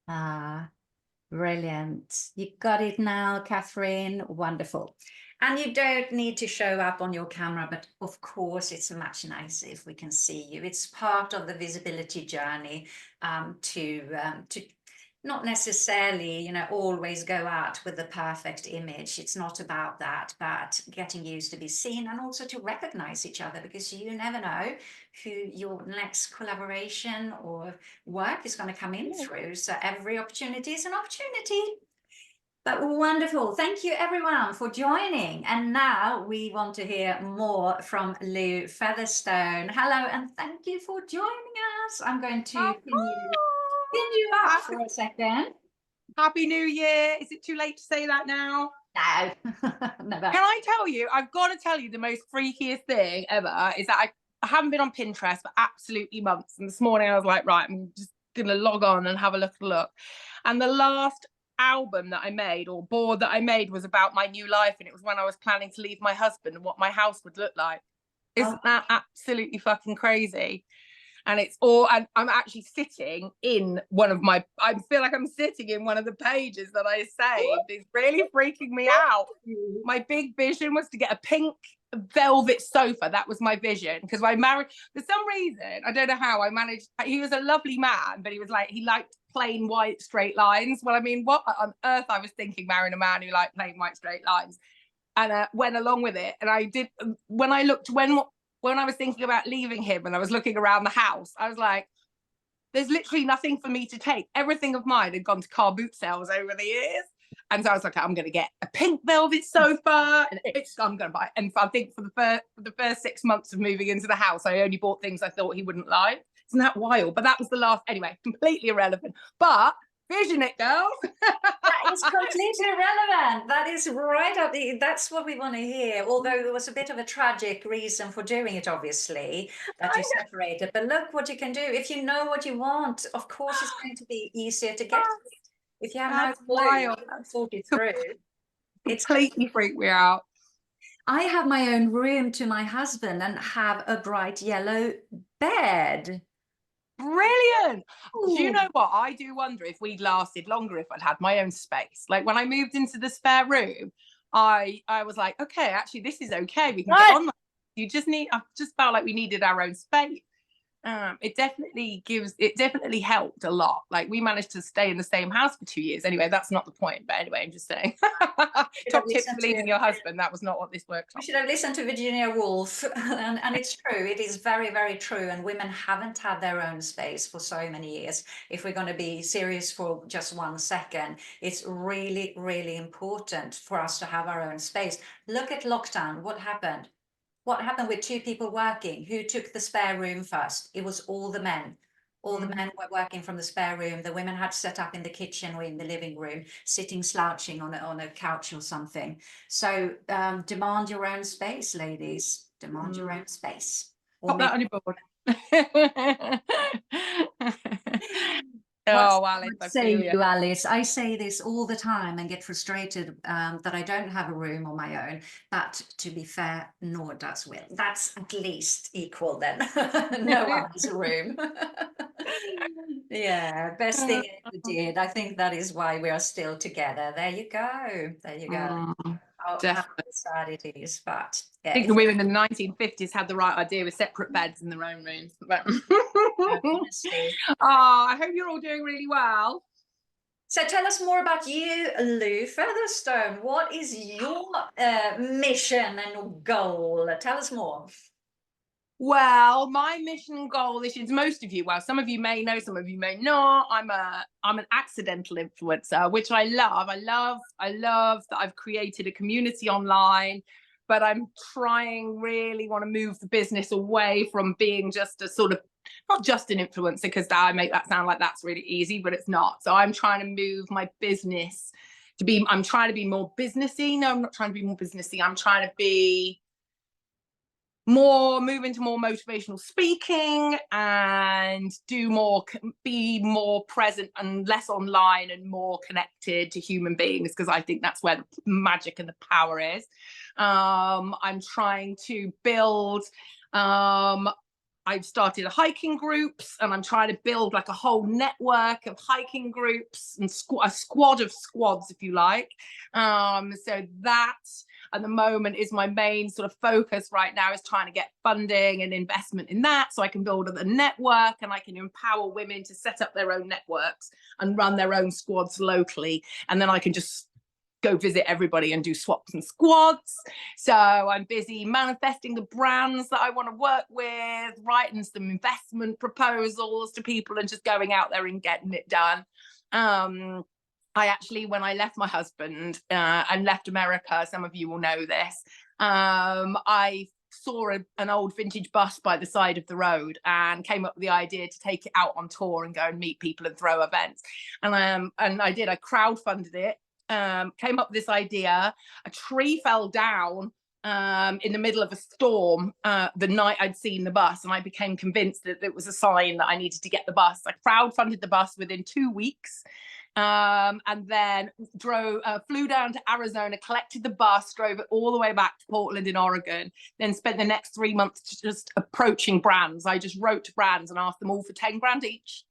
Ah, brilliant. You got it now, Catherine. Wonderful. And you don't need to show up on your camera, but of course, it's much nicer if we can see you. It's part of the visibility journey to not necessarily, always go out with the perfect image. It's not about that, but getting used to be seen and also to recognize each other, because you never know who your next collaboration or work is going to come in through. So every opportunity is an opportunity. But wonderful. Thank you, everyone, for joining. And now we want to hear more from Lou Featherstone. Hello, and thank you for joining us. I'm going to pin you up for a second. Happy New Year. Is it too late to say that now? No, never. Can I tell you, I've got to tell you the most freakiest thing ever is that I haven't been on Pinterest for absolutely months. And this morning I was like, right, I'm just going to log on and have a look. And the last album that I made, or board that I made, was about my new life. And it was when I was planning to leave my husband and what my house would look like. Isn't that absolutely fucking crazy? And it's all, and I'm actually sitting in one of my, I feel like I'm sitting in one of the pages that I saved. It's really freaking me out. My big vision was to get a pink velvet sofa. That was my vision, because I married, for some reason, I don't know how I managed, he was a lovely man, but he was like, he liked plain white straight lines. Well, I mean, what on earth I was thinking marrying a man who liked plain white straight lines, and went along with it. And I did, when I looked, when I was thinking about leaving him and I was looking around the house, I was like, there's literally nothing for me to take. Everything of mine had gone to car boot sales over the years. And so I was like, I'm going to get a pink velvet sofa, and I'm going to buy it. And I think for the first 6 months of moving into the house, I only bought things I thought he wouldn't like. Isn't that wild? But that was the last, anyway, completely irrelevant. But vision it, girls. That is completely relevant. That is right up that's what we want to hear. Although there was a bit of a tragic reason for doing it, obviously, that you separated. But look what you can do. If you know what you want, of course, it's going to be easier to get to it. If you have no clue, thought it through. It's completely freaked me out. I have my own room to my husband and have a bright yellow bed. Brilliant. Do you know what? I do wonder if we'd lasted longer if I'd had my own space. Like when I moved into the spare room, I was like, okay, actually, this is okay. We can get on. I just felt like we needed our own space. It definitely helped a lot. Like we managed to stay in the same house for 2 years. Anyway, that's not the point. But anyway, I'm just saying. Top tips for leaving your husband. That was not what this worked on. We should have listened to Virginia Woolf. And it's true. It is very, very true. And women haven't had their own space for so many years. If we're going to be serious for just 1 second, it's really, really important for us to have our own space. Look at lockdown. What happened? What happened with 2 people working? Who took the spare room first? It was all the men. All the men were working from the spare room. The women had to set up in the kitchen or in the living room, sitting slouching on a couch or something. So demand your own space, ladies. Demand your own space. Pop that on your board. Oh, Alice, I say you, Alice. I say this all the time and get frustrated that I don't have a room on my own. But to be fair, nor does Will. That's at least equal then. No one has a room. Yeah, best thing I ever did. I think that is why we are still together. There you go. There you go. How sad it is, but yeah, I think the women in the 1950s had the right idea with separate beds in their own rooms. But honestly. I hope you're all doing really well. So tell us more about you, Lou Featherstone. What is your mission and goal? Tell us more. Well, my mission and goal this is, most of you, well, some of you may know, some of you may not. I'm an accidental influencer, which I love. I love that I've created a community online, but I'm really want to move the business away from being just a sort of, not just an influencer, because I make that sound like that's really easy, but it's not. So I'm trying to move my business I'm trying to be more businessy. No, I'm not trying to be more businessy. I'm trying to move into more motivational speaking and be more present and less online and more connected to human beings, because I think that's where the magic and the power is. I'm trying to build I've started hiking groups, and I'm trying to build like a whole network of hiking groups and a squad of squads, if you like. So that at the moment is my main sort of focus right now, is trying to get funding and investment in that, so I can build a network and I can empower women to set up their own networks and run their own squads locally. And then I can just go visit everybody and do swaps and squads. So I'm busy manifesting the brands that I want to work with, writing some investment proposals to people, and just going out there and getting it done. I actually, when I left my husband and left America, some of you will know this, I saw an old vintage bus by the side of the road and came up with the idea to take it out on tour and go and meet people and throw events. And I did. I crowdfunded it. Came up with this idea. A tree fell down in the middle of a storm the night I'd seen the bus, and I became convinced that it was a sign that I needed to get the bus. I crowdfunded the bus within 2 weeks, and then flew down to Arizona, collected the bus, drove it all the way back to Portland in Oregon, then spent the next 3 months just approaching brands. I just wrote to brands and asked them all for 10 grand each.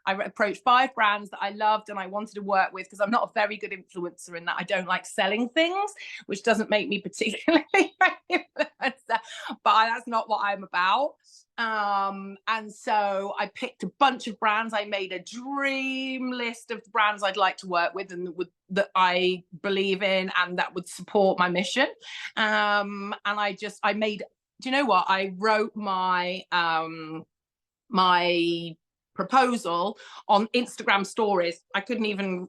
I approached 5 brands that I loved and I wanted to work with, because I'm not a very good influencer in that I don't like selling things, which doesn't make me particularly an influencer, but that's not what I'm about. And so I picked a bunch of brands. I made a dream list of brands I'd like to work with and that I believe in and that would support my mission. And I made, do you know what? I wrote my proposal on Instagram stories. I couldn't even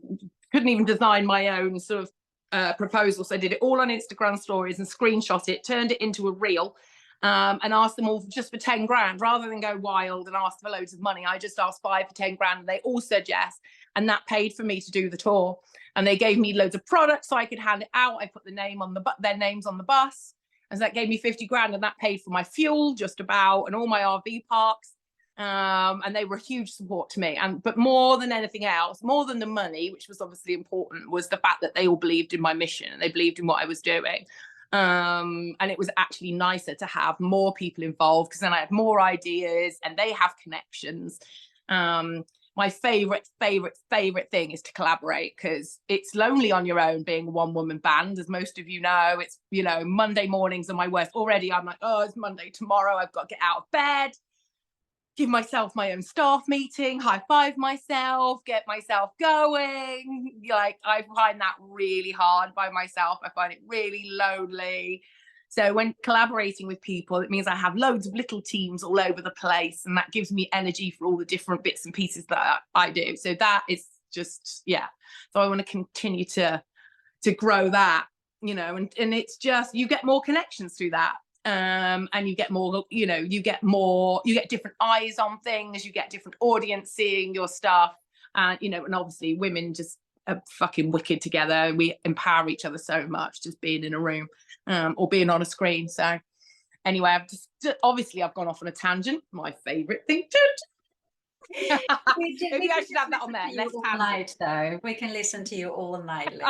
design my own sort of proposal, so I did it all on Instagram stories and screenshot it, turned it into a reel, and asked them all just for 10 grand. Rather than go wild and ask for loads of money, I just asked 5 for 10 grand, and they all said yes, and that paid for me to do the tour. And they gave me loads of products so I could hand it out. I put their names on the bus, and so that gave me 50 grand, and that paid for my fuel just about and all my RV parks. And they were a huge support to me. But more than anything else, more than the money, which was obviously important, was the fact that they all believed in my mission and they believed in what I was doing. And it was actually nicer to have more people involved, because then I had more ideas and they have connections. My favorite thing is to collaborate, because it's lonely on your own being a one-woman band, as most of you know. It's, Monday mornings are my worst already. I'm like, oh, it's Monday tomorrow, I've got to get out of bed, give myself my own staff meeting, high five myself, get myself going. Like, I find that really hard by myself. I find it really lonely. So when collaborating with people, it means I have loads of little teams all over the place, and that gives me energy for all the different bits and pieces that I do. So that is just, yeah. So I want to continue to grow that, and it's just, you get more connections through that. And you get more, you get different eyes on things, you get different audience seeing your stuff, and obviously women just are fucking wicked together. We empower each other so much just being in a room, or being on a screen. So anyway, I've gone off on a tangent. My favorite thing to do. Maybe I should have that on there. All night, though. We can listen to you all night, Liz.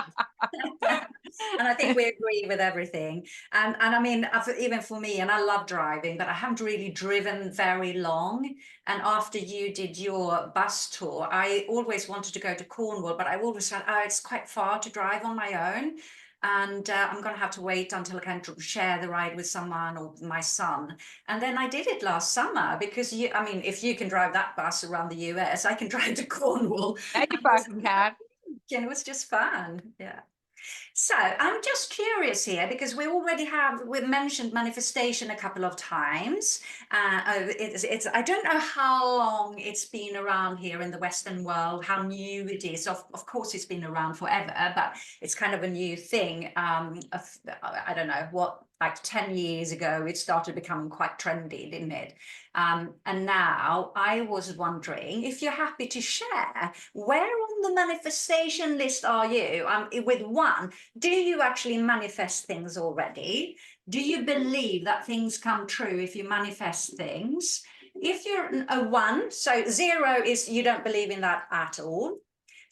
And I think we agree with everything. And I mean, even for me, and I love driving, but I haven't really driven very long. And after you did your bus tour, I always wanted to go to Cornwall, but I always said, it's quite far to drive on my own. And I'm going to have to wait until I can share the ride with someone or my son. And then I did it last summer, because if you can drive that bus around the US, I can drive to Cornwall. Yeah, you fucking can. And it was just fun. Yeah. So I'm just curious here, because we've mentioned manifestation a couple of times. I don't know how long it's been around here in the Western world, how new it is. Of course, it's been around forever, but it's kind of a new thing. I don't know what, like 10 years ago, it started becoming quite trendy, didn't it? And now I was wondering if you're happy to share, where on the manifestation list are you? With 1, do you actually manifest things already? Do you believe that things come true if you manifest things? If you're a 1, so 0 is you don't believe in that at all.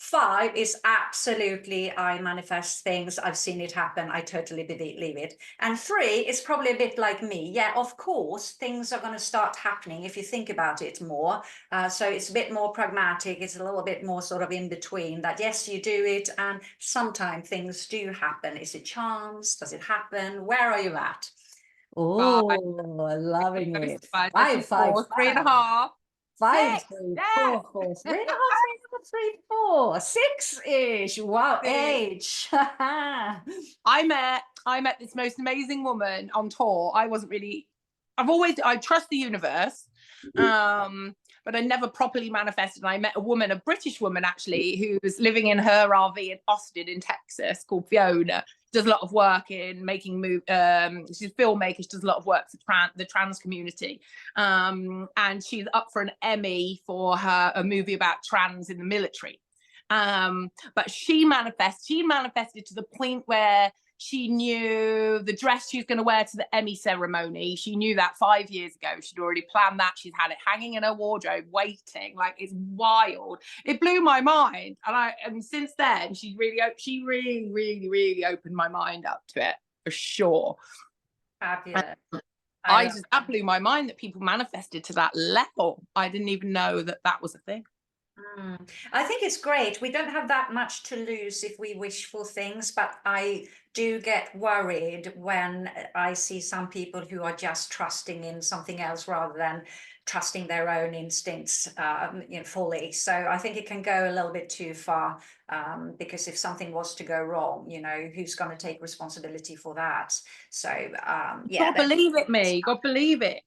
5 is absolutely, I manifest things, I've seen it happen, I totally believe it. And 3 is probably a bit like me. Yeah, of course, things are going to start happening if you think about it more. So it's a bit more pragmatic, it's a little bit more sort of in between that, yes, you do it, and sometimes things do happen. Is it chance? Does it happen? Where are you at? Oh, Five. loving it. Five, 5, 5, 4, 3 and a 5. half. 5, 6. 3, Yes. 4, 4, 3 and a half, 3, 4, 6-ish. Wow, 6. age. I met this most amazing woman on tour. I trust the universe, but I never properly manifested. And I met a British woman actually, who's living in her RV in Austin in Texas, called Fiona. Does a lot of work in making she's a filmmaker. She does a lot of work for the trans community, and she's up for an Emmy for a movie about trans in the military. But she manifested to the point where she knew the dress she was going to wear to the Emmy ceremony. She knew that 5 years ago. She'd already planned that. She's had it hanging in her wardrobe, waiting. Like, it's wild. It blew my mind. And since then, she really opened my mind up to it, for sure. Fabulous. That blew my mind that people manifested to that level. I didn't even know that was a thing. I think it's great. We don't have that much to lose if we wish for things, but I do get worried when I see some people who are just trusting in something else rather than trusting their own instincts fully. So I think it can go a little bit too far, because if something was to go wrong, who's going to take responsibility for that? So yeah, God believe it, me. God believe it.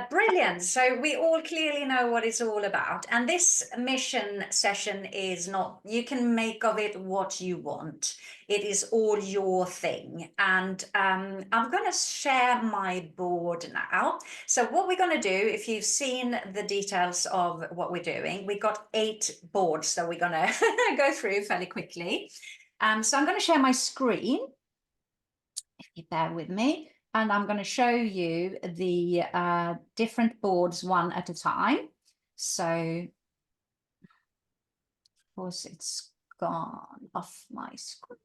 Brilliant. So we all clearly know what it's all about. And this mission session is not, you can make of it what you want. It is all your thing. And I'm going to share my board now. So what we're going to do, if you've seen the details of what we're doing, we've got 8 boards that we're going to go through fairly quickly. So I'm going to share my screen, if you bear with me. And I'm going to show you the different boards one at a time. So, of course, it's gone off my screen.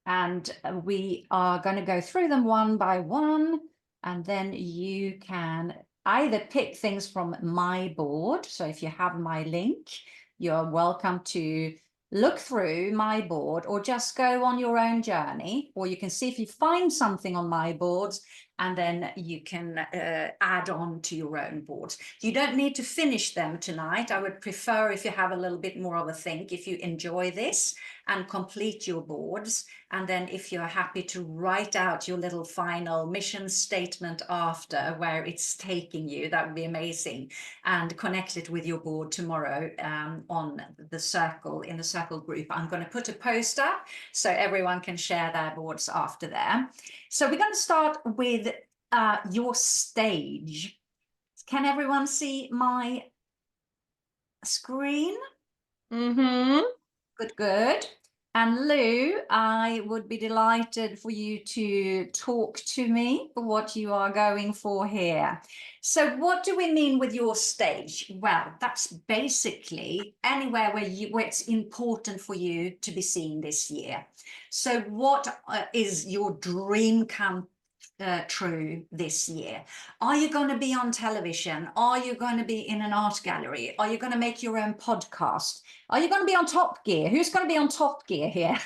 And we are going to go through them one by one. And then you can either pick things from my board. So if you have my link, you're welcome to look through my board or just go on your own journey, or you can see if you find something on my boards and then you can add on to your own boards. You don't need to finish them tonight. I would prefer if you have a little bit more of a think, if you enjoy this and complete your boards. And then if you're happy to write out your little final mission statement after where it's taking you, that would be amazing. And connect it with your board tomorrow on the circle, in the circle group. I'm going to put a post up so everyone can share their boards after there. So we're going to start with your stage. Can everyone see my screen? Mm-hmm. Good. And Lou, I would be delighted for you to talk to me for what you are going for here. So what do we mean with your stage? Well, that's basically anywhere where it's important for you to be seen this year. So what is your dream come true this year? Are you going to be on television? Are you going to be in an art gallery? Are you going to make your own podcast? Are you going to be on Top Gear? Who's going to be on Top Gear here?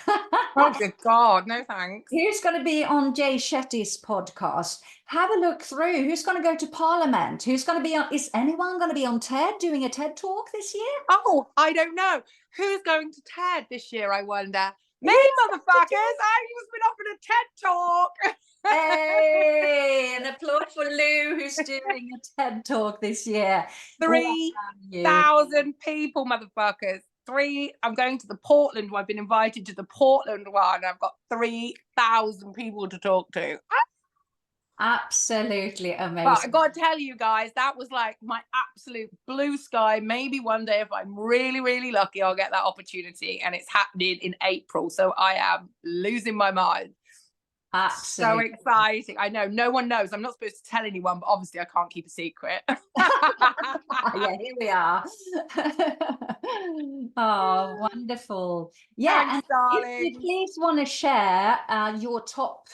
Oh, good God, no thanks. Who's going to be on Jay Shetty's podcast? Have a look through. Who's going to go to Parliament? Who's going to be on? Is anyone going to be on TED doing a TED talk this year? Oh, I don't know. Who's going to TED this year, I wonder? Me, motherfuckers! I've just been offered a TED talk. Hey, an applaud for Lou, who's doing a TED talk this year. 3,000 people, motherfuckers. I'm going to the Portland one. I've been invited to the Portland one. I've got 3,000 people to talk to. Absolutely amazing. But I got to tell you guys, that was like my absolute blue sky. Maybe one day, if I'm really, really lucky, I'll get that opportunity. And it's happening in April. So I am losing my mind. So Absolutely. exciting. I know no one knows. I'm not supposed to tell anyone, but obviously I can't keep a secret. Yeah, here we are. Oh, wonderful. Yeah, Thanks, and if you darling. please want to share your top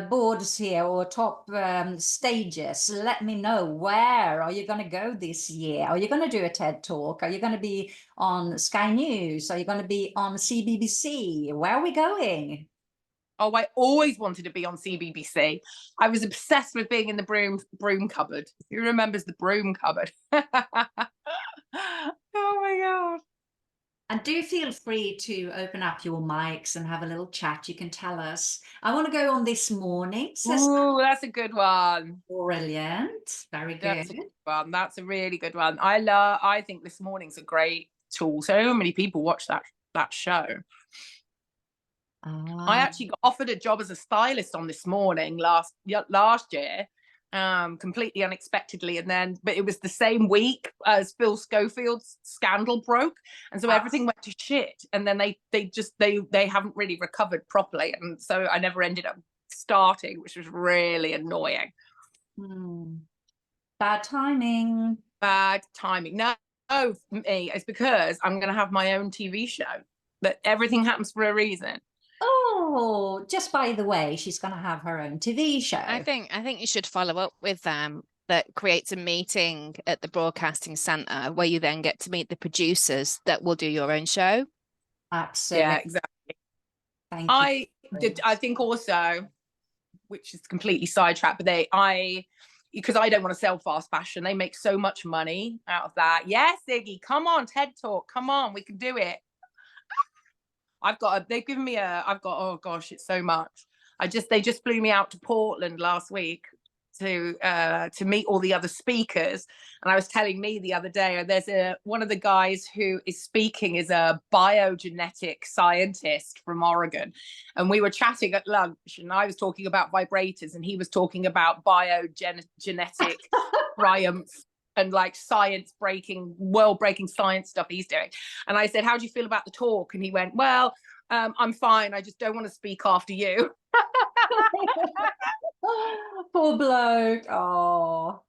boards here or top stages, let me know. Where are you going to go this year? Are you going to do a TED Talk? Are you going to be on Sky News? Are you going to be on CBBC? Where are we going? Oh, I always wanted to be on CBBC. I was obsessed with being in the broom cupboard. Who remembers the broom cupboard? Oh my God. And do feel free to open up your mics and have a little chat. You can tell us. I want to go on this morning, says Ooh, that's a good one. brilliant. Very That's good. a good one. That's a really good one. I think this morning's a great tool. So many people watch that show. I Ah, actually got offered a job as a stylist on This Morning last year, completely unexpectedly, but it was the same week as Phil Schofield's scandal broke, and so everything went to shit. And then they haven't really recovered properly, and so I never ended up starting, which was really annoying. bad timing. Bad timing. No, for me, it's because I'm going to have my own TV show. That everything happens for a reason. Oh, just by the way, she's going to have her own TV show. I think you should follow up with them. That creates a meeting at the broadcasting centre where you then get to meet the producers that will do your own show. Absolutely. Yeah, exactly. Thank I you. did. I think also, which is completely sidetracked, but because I don't want to sell fast fashion, they make so much money out of that. Yes, Iggy, come on, TED Talk, come on, we can do it. They've given me oh gosh, it's so much. They just flew me out to Portland last week to meet all the other speakers. And I was telling me the other day, there's one of the guys who is speaking is a biogenetic scientist from Oregon. And we were chatting at lunch, and I was talking about vibrators, and he was talking about biogenetic triumphs and like world breaking science stuff he's doing. And I said, how do you feel about the talk? And he went, well, I'm fine. I just don't want to speak after you. Poor bloke. Oh.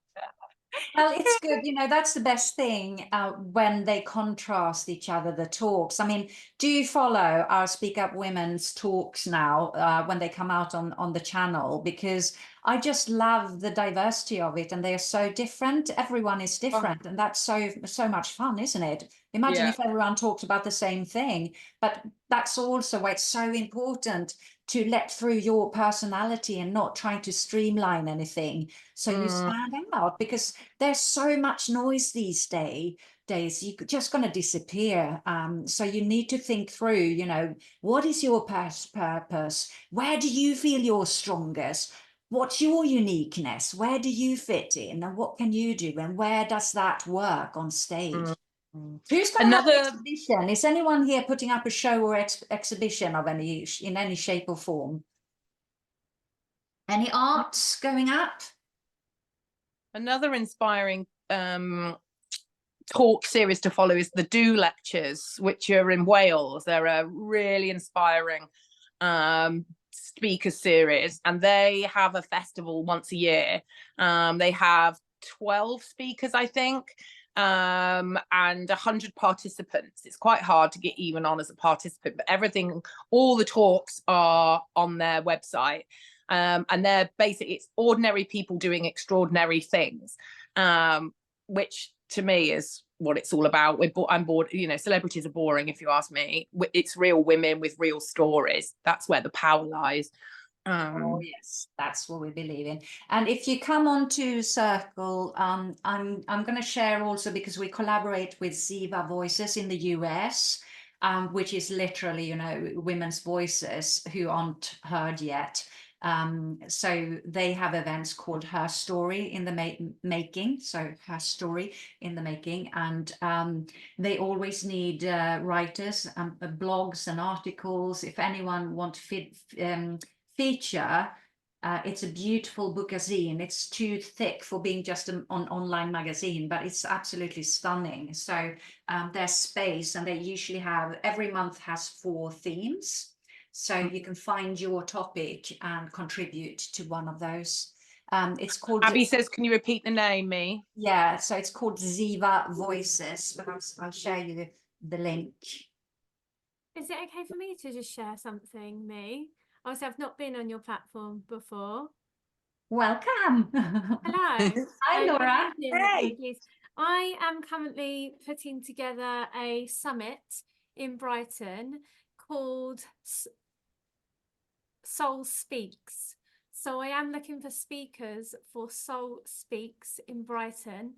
Well, it's good. That's the best thing when they contrast each other, the talks. I mean, do you follow our Speak Up Women's talks now when they come out on the channel? Because I just love the diversity of it, and they are so different. Everyone is different, and that's so much fun, isn't it? Imagine if everyone talked about the same thing. But that's also why it's so important to let through your personality and not trying to streamline anything. So you stand out, because there's so much noise these days. You're just going to disappear. So you need to think through, what is your purpose? Where do you feel you're strongest? What's your uniqueness? Where do you fit in? And what can you do? And where does that work on stage? Who's going to have an exhibition? Is anyone here putting up a show or exhibition of in any shape or form? Any arts going up? Another inspiring talk series to follow is the Do Lectures, which are in Wales. They're a really inspiring speaker series, and they have a festival once a year. They have 12 speakers, I think, and 100 participants. It's quite hard to get even on as a participant, but all the talks are on their website. And they're basically, it's ordinary people doing extraordinary things, which to me is what it's all about. I'm bored, celebrities are boring, if you ask me. It's real women with real stories. That's where the power lies. Oh yes, that's what we believe in. And if you come onto Circle, I'm going to share also, because we collaborate with Ziva Voices in the US, which is literally, women's voices who aren't heard yet. So they have events called Her Story in the Making. So Her Story in the Making, and they always need writers, blogs and articles. If anyone want to feature, it's a beautiful bookazine. It's too thick for being just an online magazine, but it's absolutely stunning. So there's space, and they usually have, every month has 4 themes. So you can find your topic and contribute to one of those. It's called Abby says, can you repeat the name, me? yeah, so it's called Ziva Voices, but I'll share you the link. Is it okay for me to just share something, me? Obviously, I've not been on your platform before. Welcome. Hello. Hi, Good Laura. evening, Hey. ladies. I am currently putting together a summit in Brighton called Soul Speaks. So I am looking for speakers for Soul Speaks in Brighton,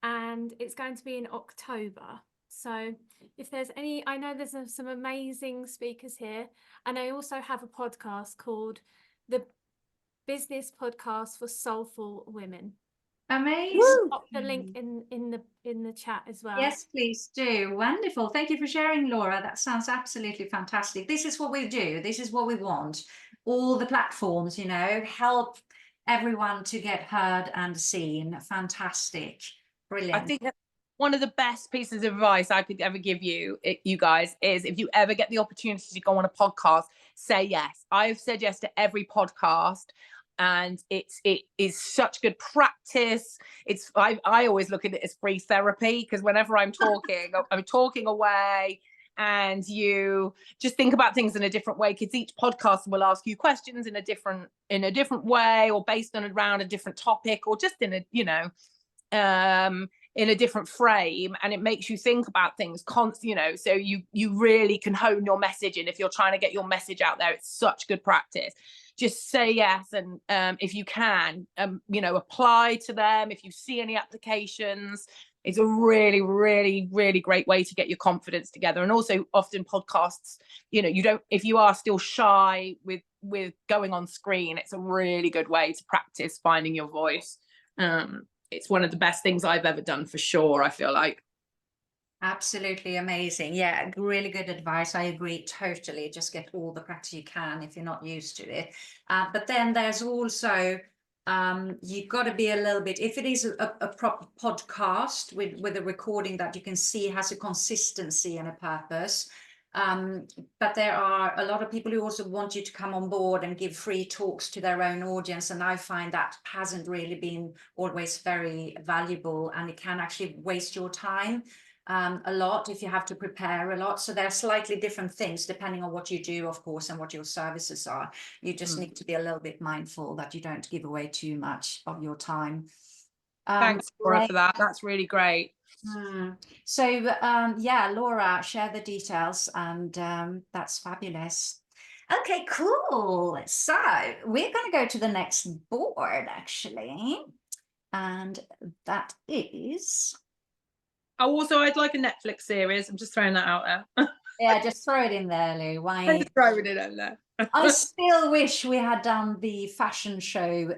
and it's going to be in October. So if there's any, I know there's some amazing speakers here, and I also have a podcast called the Business Podcast for Soulful Women. Amazing. Pop the link in the chat as well. Yes, please do. Wonderful. Thank you for sharing, Laura. That sounds absolutely fantastic. This is what we do. This is what we want. All the platforms, you know, help everyone to get heard and seen. Fantastic. Brilliant. I think that one of the best pieces of advice I could ever give you, you guys, is if you ever get the opportunity to go on a podcast, say yes. I've said yes to every podcast, and it is such good practice. I always look at it as free therapy, because whenever I'm talking, I'm talking away, and you just think about things in a different way, because each podcast will ask you questions in a different way, or based on around a different topic, or just in a, you know, in a different frame, and it makes you think about things you know, so you really can hone your message. And if you're trying to get your message out there, it's such good practice. Just say yes, and if you can, you know, apply to them. If you see any applications, it's a really, really, really great way to get your confidence together. And also, often podcasts, you know, if you are still shy with going on screen, it's a really good way to practice finding your voice. It's one of the best things I've ever done, for sure, I feel like. Absolutely amazing. Yeah, really good advice. I agree totally. Just get all the practice you can if you're not used to it. But then there's also, you've got to be a little bit, if it is a proper podcast with a recording that you can see has a consistency and a purpose. But there are a lot of people who also want you to come on board and give free talks to their own audience. And I find that hasn't really been always very valuable, and it can actually waste your time a lot if you have to prepare a lot. So there are slightly different things depending on what you do, of course, and what your services are. You just need to be a little bit mindful that you don't give away too much of your time. Thanks, Laura, for that. That's really great. So yeah, Laura, share the details, and that's fabulous. Okay, cool. So we're going to go to the next board, actually, and that is... Also, I'd like a Netflix series. I'm just throwing that out there. Yeah, just throw it in there, Lou. Why? Just throwing it in there. I still wish we had done the fashion show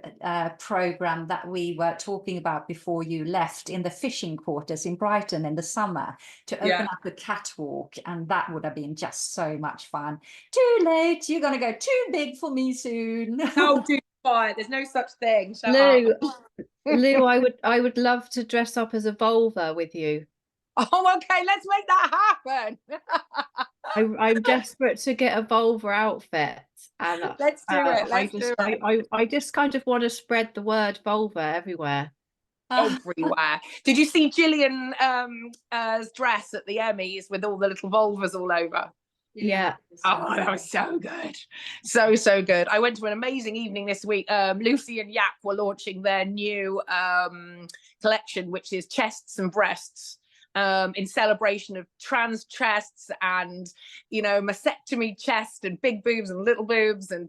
program that we were talking about before you left, in the fishing quarters in Brighton in the summer, to open up a catwalk, and that would have been just so much fun. Too late, you're going to go too big for me soon. Oh, do quiet. There's no such thing. Shut Lou, up. Lou, I would love to dress up as a vulva with you. Oh, okay, let's make that happen. I'm desperate to get a vulva outfit, and Let's do it. I just kind of want to spread the word vulva everywhere. Everywhere. Did you see Gillian's dress at the Emmys with all the little vulvas all over? Yeah. Oh, that was so good. So good. I went to an amazing evening this week. Lucy and Yap were launching their new collection, which is chests and breasts, in celebration of trans chests and, you know, mastectomy chest and big boobs and little boobs and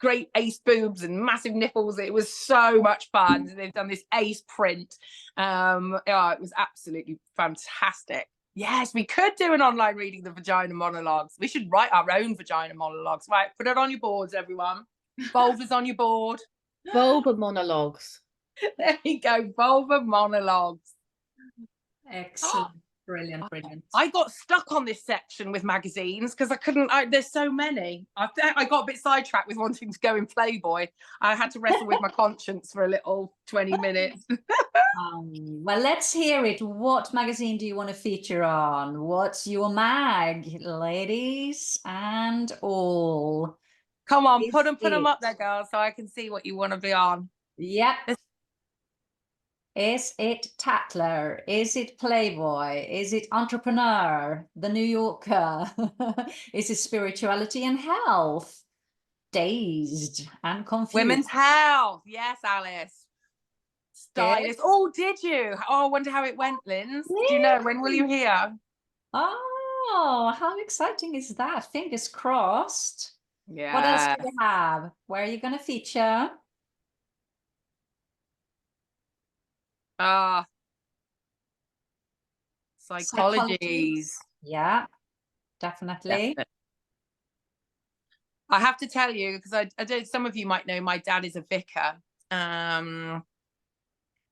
great ace boobs and massive nipples. It was so much fun. They've done this ace print. Oh, it was absolutely fantastic. Yes, we could do an online reading the vagina monologues. We should write our own vagina monologues. Right, put it on your boards, everyone. Vulva's on your board. Vulva monologues. There you go, vulva monologues. Excellent. Brilliant, brilliant. I got stuck on this section with magazines because I couldn't. There's so many. I got a bit sidetracked with wanting to go in Playboy. I had to wrestle with my conscience for a little 20 minutes. Well, let's hear it. What magazine do you want to feature on? What's your mag, ladies and all? Come on, Is put them it- up there, girls, so I can see what you want to be on. Yep. Is it Tatler? Is it Playboy? Is it Entrepreneur? The New Yorker? Is it Spirituality and Health? Dazed and Confused? Women's Health. Yes, Alice. Stylist. Oh, did you? Oh, I wonder how it went, Linz. Do you know? When will you hear? Oh, how exciting is that? Fingers crossed. Yeah. What else do you have? Where are you going to feature? Psychologies. Yeah, definitely. I have to tell you, because I don't, some of you might know my dad is a vicar.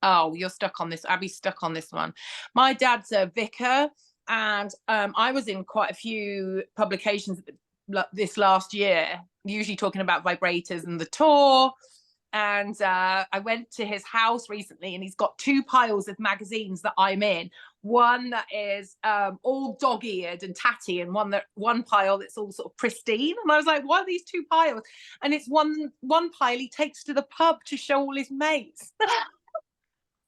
Oh, you're stuck on this. Abby's stuck on this one. My dad's a vicar, and I was in quite a few publications this last year, usually talking about vibrators and the tour. And I went to his house recently, and he's got 2 piles of magazines that I'm in. One that is all dog-eared and tatty, and one pile that's all sort of pristine. And I was like, what are these 2 piles? And it's one pile he takes to the pub to show all his mates.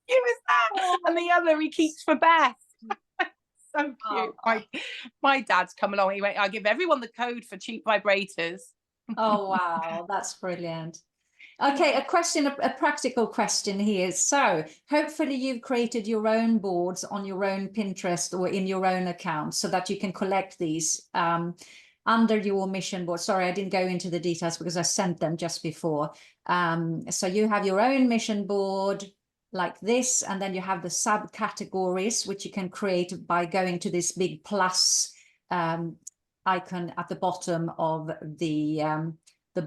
Cute is that? And the other he keeps for Beth. So cute. My dad's come along. He went, I'll give everyone the code for cheap vibrators. Oh, wow, that's brilliant. Okay, a practical question here. So hopefully you've created your own boards on your own Pinterest or in your own account so that you can collect these under your mission board. Sorry, I didn't go into the details because I sent them just before. So you have your own mission board like this, and then you have the subcategories, which you can create by going to this big plus icon at the bottom of the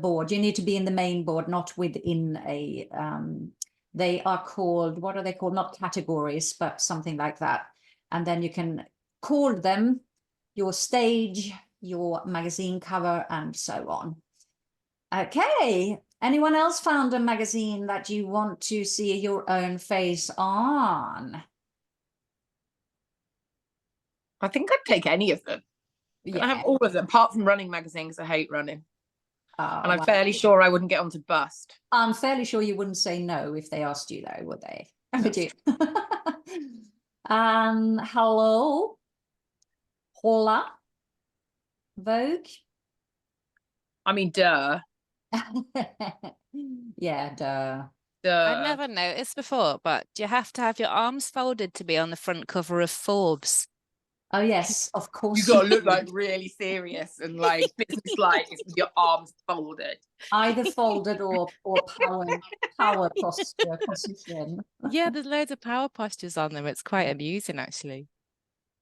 board. You need to be in the main board, not within a they are called, what are they called? Not categories, but something like that. And then you can call them your stage, your magazine cover, and so on. Okay, anyone else found a magazine that you want to see your own face on? I think I'd take any of them. Yeah. I have all of them, apart from running magazines. I hate running. And I'm wow. fairly sure I wouldn't get onto Bust. I'm fairly sure you wouldn't say no if they asked you, though, would they? Would you? Hello, Paula, Vogue. I mean, duh. Yeah, duh. I've never noticed before, but you have to have your arms folded to be on the front cover of Forbes. Oh yes, of course. You gotta look like really serious and like business-like with your arms folded. Either folded or power posture position. Yeah, there's loads of power postures on them. It's quite amusing, actually.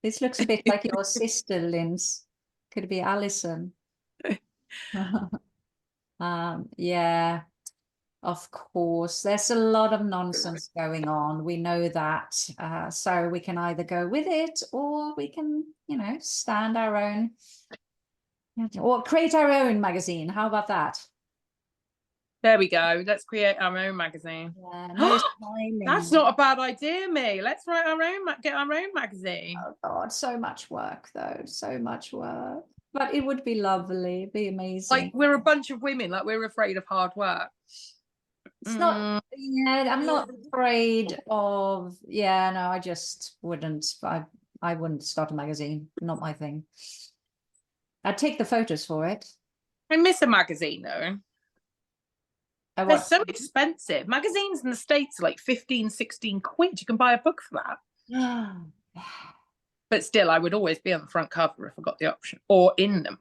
This looks a bit like your sister, Linz. Could be Alison. Yeah, of course. There's a lot of nonsense going on. We know that. So we can either go with it or we can, stand our own or create our own magazine. How about that? There we go. Let's create our own magazine. Yeah, no styling. That's not a bad idea, me. Let's write our own, get our own magazine. Oh God, so much work though, so much work. But it would be lovely, it'd be amazing. Like we're a bunch of women, like we're afraid of hard work. It's not, yeah, I'm not afraid of, yeah, no, I just wouldn't, I wouldn't start a magazine, not my thing. I'd take the photos for it. I miss a magazine though. They're so expensive. Magazines in the States are like 15, 16 quid. You can buy a book for that. But still, I would always be on the front cover if I got the option, or in them.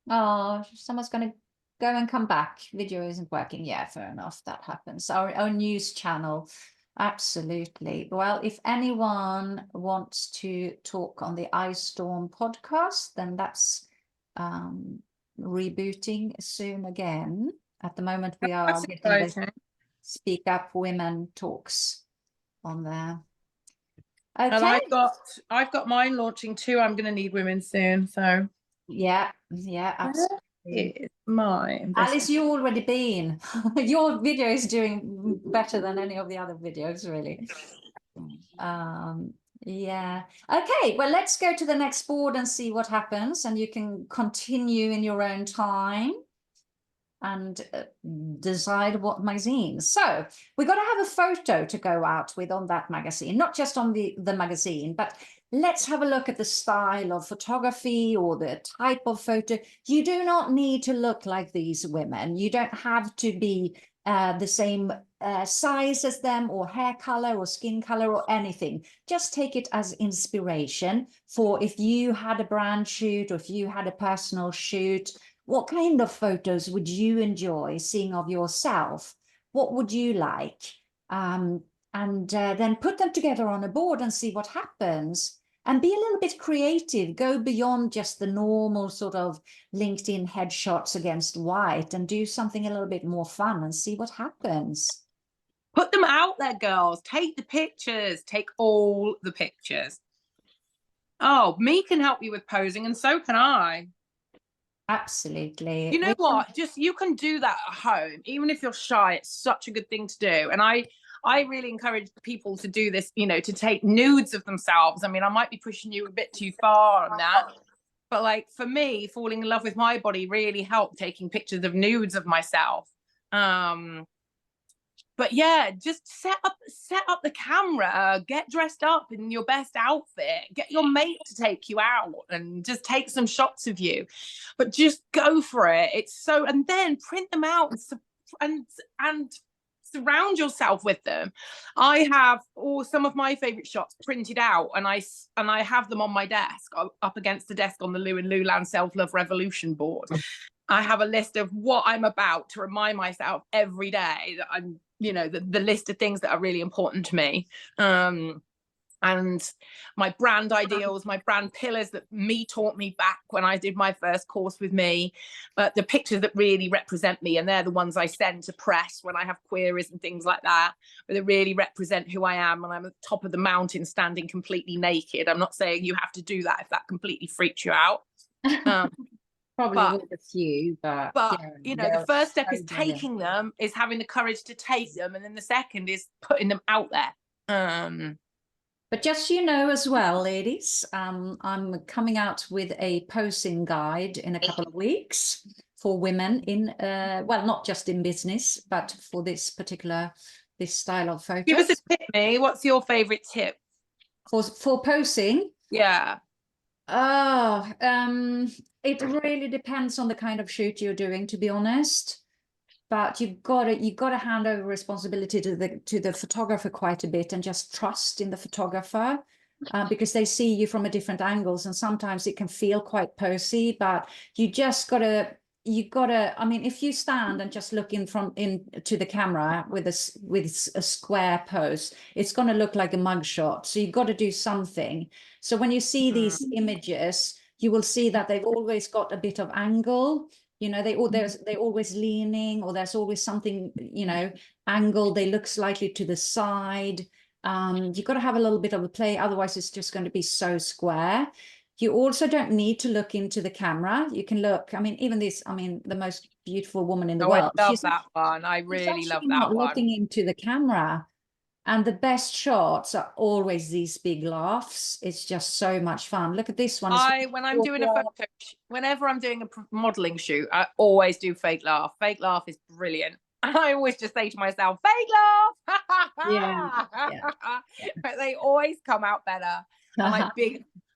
Oh, someone's going to go and come back. Video isn't working. Yeah, fair enough. That happens. Our news channel. Absolutely. Well, if anyone wants to talk on the Ice Storm podcast, then that's rebooting soon again. At the moment, we are getting the Speak Up Women talks on there. And Okay. I've got mine launching too. I'm going to need women soon. So Yeah, absolutely. it's mine. Alice, you already been. Your video is doing better than any of the other videos, really. Yeah. Okay, well, let's go to the next board and see what happens, and you can continue in your own time and decide what magazine. So we've got to have a photo to go out with on that magazine, not just on the magazine, but let's have a look at the style of photography or the type of photo. You do not need to look like these women. You don't have to be the same size as them, or hair color or skin color or anything. Just take it as inspiration for if you had a brand shoot or if you had a personal shoot. What kind of photos would you enjoy seeing of yourself? What would you like? And then put them together on a board and see what happens. And be a little bit creative. Go beyond just the normal sort of LinkedIn headshots against white and do something a little bit more fun and see what happens. Put them out there, girls. Take the pictures. Take all the pictures. Oh, me can help you with posing, and so can I. Absolutely. You know what? Just you can do that at home, even if you're shy. It's such a good thing to do. And I really encourage people to do this, you know, to take nudes of themselves. I mean, I might be pushing you a bit too far on that. But like for me, falling in love with my body really helped taking pictures of nudes of myself. But yeah, just set up the camera, get dressed up in your best outfit, get your mate to take you out and just take some shots of you. But just go for it. It's so, and then print them out and surround yourself with them. I have some of my favorite shots printed out, and I have them on my desk, up against the desk on the Lou and Lulan Self-Love Revolution board. I have a list of what I'm about to remind myself every day that I'm, you know, the list of things that are really important to me. And my brand ideals, my brand pillars that me taught me back when I did my first course with me, but the pictures that really represent me, and they're the ones I send to press when I have queries and things like that, but they really represent who I am when I'm at the top of the mountain standing completely naked. I'm not saying you have to do that if that completely freaks you out. Probably with a few, but yeah, you know, the first step so is taking them, is having the courage to take them, and then the second is putting them out there. But just so you know as well, ladies, I'm coming out with a posing guide in a couple of weeks for women in, well, not just in business, but for this style of photos. Give us a tip, me. What's your favorite tip? For posing? Yeah. Oh, it really depends on the kind of shoot you're doing, to be honest. But you've got to hand over responsibility to the photographer quite a bit, and just trust in the photographer, because they see you from a different angles, and sometimes it can feel quite posy. But you just gotta. I mean, if you stand and just look into the camera with a square pose, it's gonna look like a mugshot. So you've got to do something. So when you see these images, you will see that they've always got a bit of angle. You know, they're always leaning, or there's always something, you know, angle. They look slightly to the side. You've got to have a little bit of a play, otherwise it's just going to be so square. You also don't need to look into the camera. You can look, I mean, even this, I mean, the most beautiful woman in the world. I love that one. I really love that not one. Looking into the camera. And the best shots are always these big laughs. It's just so much fun. Look at this one. Whenever I'm doing a modeling shoot, I always do fake laugh. Fake laugh is brilliant. I always just say to myself, fake laugh. Yeah. But they always come out better.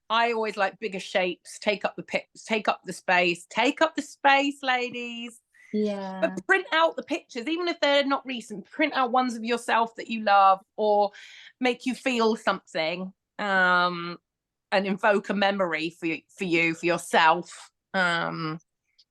I always like bigger shapes. Take up the space, ladies. Yeah. But print out the pictures, even if they're not recent. Print out ones of yourself that you love or make you feel something, and invoke a memory for yourself.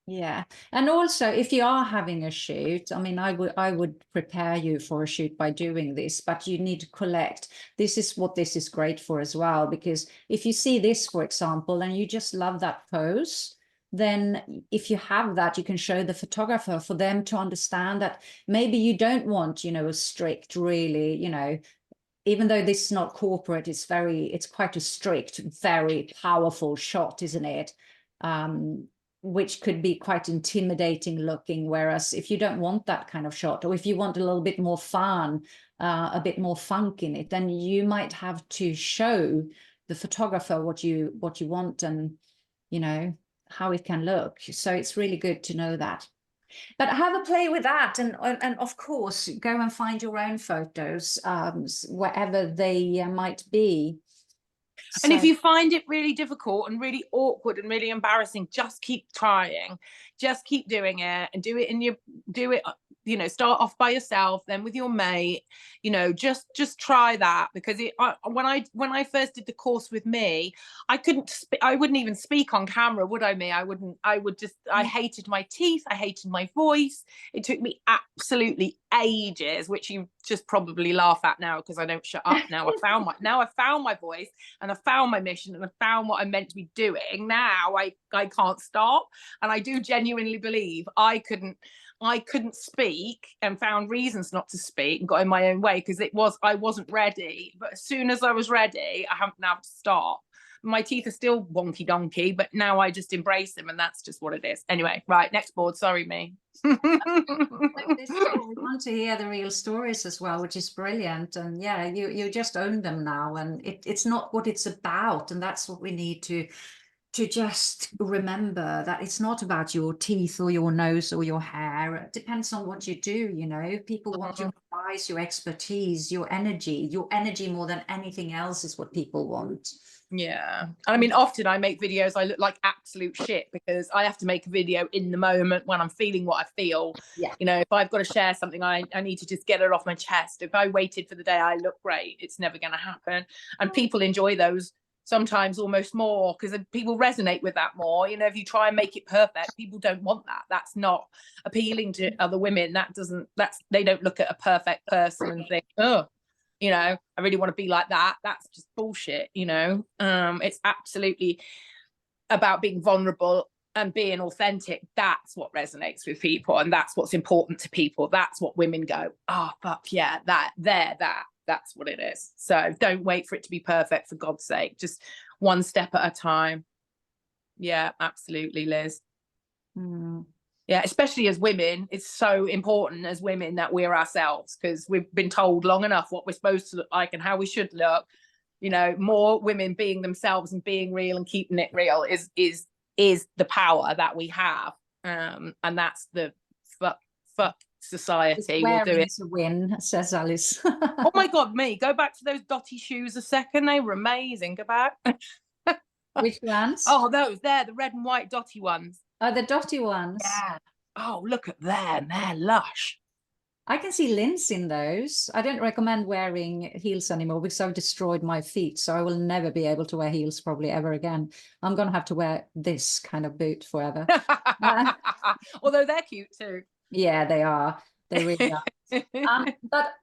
Yeah, and also if you are having a shoot, I mean, I would prepare you for a shoot by doing this, but you need to collect. This is what this is great for as well, because if you see this, for example, and you just love that pose, then if you have that, you can show the photographer for them to understand that maybe you don't want, you know, a strict, really, you know, even though this is not corporate, it's quite a strict, very powerful shot, isn't it? Which could be quite intimidating looking. Whereas if you don't want that kind of shot, or if you want a little bit more fun, a bit more funk in it, then you might have to show the photographer what you want, and you know how it can look. So it's really good to know that. But have a play with that, and of course go and find your own photos, wherever they might be. And if So- you find it really difficult and really awkward and really embarrassing, just keep trying, just keep doing it, and do it, you know, start off by yourself, then with your mate, you know, just try that. Because when I first did the course with me, I wouldn't even speak on camera, would I, me? I hated my teeth, I hated my voice. It took me absolutely ages, which you just probably laugh at now because I don't shut up now. I found my voice, and I found my mission, and I found what I'm meant to be doing. Now I can't stop. And I do genuinely believe I couldn't speak, and found reasons not to speak, and got in my own way because I wasn't ready. But as soon as I was ready, I haven't been able to stop. My teeth are still wonky donkey, but now I just embrace them, and that's just what it is. Anyway, right, next board. Sorry, me. We want to hear the real stories as well, which is brilliant. And yeah, you just own them now, and it's not what it's about. And that's what we need to just remember, that it's not about your teeth or your nose or your hair. It depends on what you do. You know, people want your advice, your expertise, your energy more than anything else is what people want. Yeah. I mean, often I make videos, I look like absolute shit because I have to make a video in the moment when I'm feeling what I feel. Yeah. You know, if I've got to share something, I need to just get it off my chest. If I waited for the day I look great, it's never going to happen. And people enjoy those sometimes almost more because people resonate with that more. You know, if you try and make it perfect, people don't want that. That's not appealing to other women. They don't look at a perfect person and think, oh, you know, I really want to be like that. That's just bullshit, you know. It's absolutely about being vulnerable and being authentic. That's what resonates with people, and that's what's important to people. That's what women go, oh fuck yeah, that's what it is. So don't wait for it to be perfect, for God's sake. Just one step at a time. Yeah, absolutely, Liz. Yeah, especially as women, it's so important as women that we're ourselves, because we've been told long enough what we're supposed to look like and how we should look. You know, more women being themselves and being real and keeping it real is the power that we have. And that's the fuck society will do it. To win, says Alice. Oh my God, me, go back to those dotty shoes a second. They were amazing. Go back. Which ones? Oh, those there, the red and white dotty ones. Oh, the dotty ones. Yeah. Oh, look at them. They're lush. I can see Linz in those. I don't recommend wearing heels anymore because I've destroyed my feet. So I will never be able to wear heels probably ever again. I'm going to have to wear this kind of boot forever. Although they're cute too. Yeah, they are. They really are.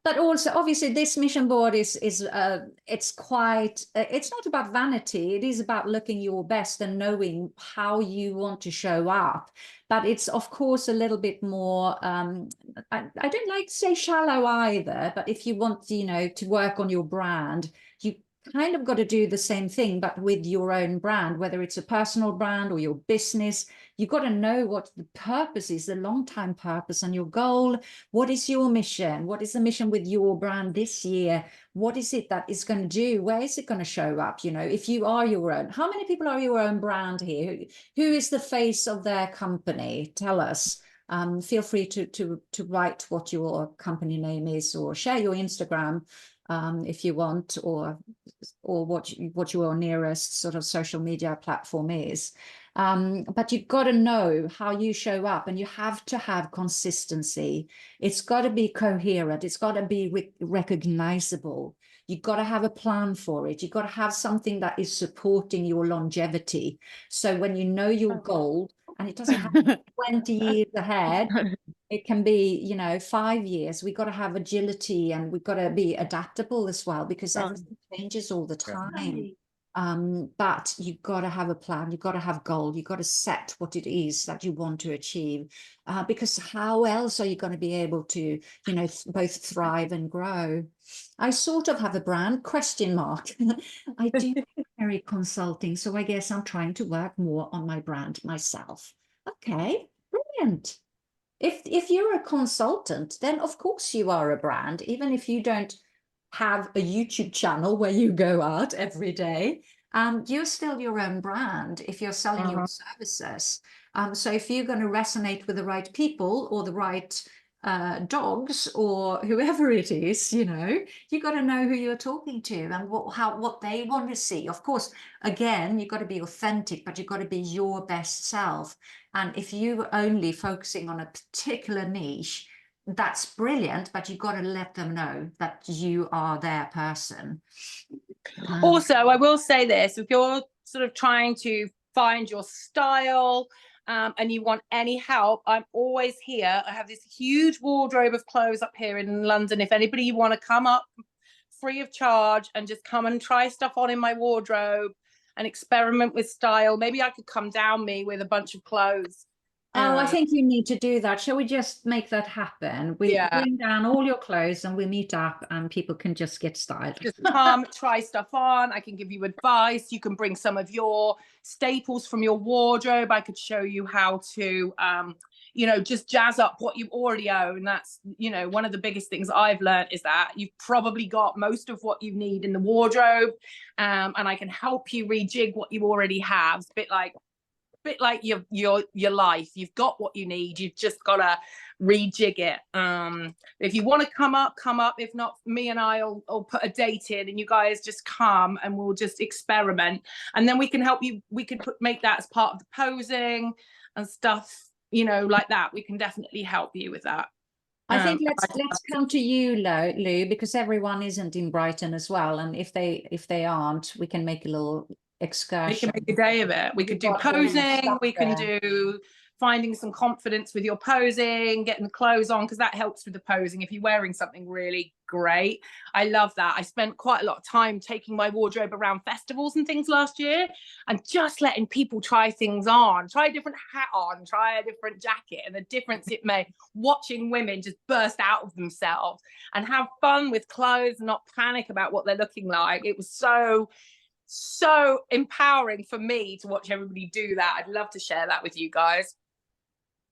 But also obviously this mission board is it's quite it's not about vanity. It is about looking your best and knowing how you want to show up. But it's of course a little bit more I don't like to say shallow either, but if you want, you know, to work on your brand, you kind of got to do the same thing, but with your own brand, whether it's a personal brand or your business. You've got to know what the purpose is, the long-term purpose and your goal. What is your mission? What is the mission with your brand this year? What is it that is going to do? Where is it going to show up? You know, if you are your own, how many people are your own brand here? Who is the face of their company? Tell us. Feel free to write what your company name is, or share your Instagram if you want, or what your nearest sort of social media platform is. But you've got to know how you show up, and you have to have consistency. It's got to be coherent. It's got to be recognizable. You've got to have a plan for it. You've got to have something that is supporting your longevity. So when you know your goal, and it doesn't have to be 20 years ahead, it can be, you know, 5 years. We've got to have agility, and we've got to be adaptable as well, because everything changes all the time. But you've got to have a plan, you've got to have goal, you've got to set what it is that you want to achieve, because how else are you going to be able to, you know, both thrive and grow? I sort of have a brand, question mark. I do very consulting, so I guess I'm trying to work more on my brand myself. Okay, brilliant. If you're a consultant, then of course you are a brand, even if you don't have a YouTube channel where you go out every day. You're still your own brand if you're selling your services. So if you're going to resonate with the right people or the right dogs or whoever it is, you know, you got to know who you're talking to and what they want to see. Of course, again, you've got to be authentic, but you've got to be your best self. And if you're only focusing on a particular niche, that's brilliant, but you've got to let them know that you are their person. Also, I will say this, if you're sort of trying to find your style and you want any help, I'm always here. I have this huge wardrobe of clothes up here in London. If anybody you want to come up free of charge and just come and try stuff on in my wardrobe and experiment with style, maybe I could come down me with a bunch of clothes. Oh, I think you need to do that. Shall we just make that happen? We bring down all your clothes and we meet up and people can just get styled. Just come, try stuff on. I can give you advice. You can bring some of your staples from your wardrobe. I could show you how to, you know, just jazz up what you already own. That's, you know, one of the biggest things I've learned is that you've probably got most of what you need in the wardrobe. And I can help you rejig what you already have. It's a bit like your life. You've got what you need, you've just got to rejig it. If you want to come up. If not, me and I'll put a date in and you guys just come and we'll just experiment, and then we can help you. We could make that as part of the posing and stuff, you know, like that. We can definitely help you with that. I think let's come to you, Lou, because everyone isn't in Brighton as well, and if they aren't, we can make a little excursion. We can make a day of it. We could do posing, we can do finding some confidence with your posing, getting the clothes on, because that helps with the posing if you're wearing something really great. I love that. I spent quite a lot of time taking my wardrobe around festivals and things last year and just letting people try things on, try a different hat on, try a different jacket, and the difference it made, watching women just burst out of themselves and have fun with clothes and not panic about what they're looking like. It was so empowering for me to watch everybody do that. I'd love to share that with you guys.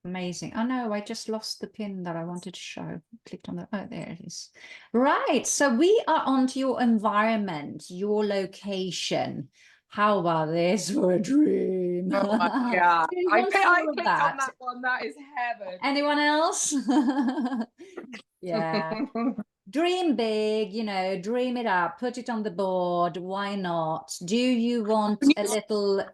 Amazing. Oh no, I just lost the pin that I wanted to show. Clicked on the, oh, there it is. Right, so we are on to your environment, your location. How about this for a dream? Oh my God. I clicked on that one. That is heaven. Anyone else? Yeah. Dream big, you know, dream it up, put it on the board. Why not? Do you want a little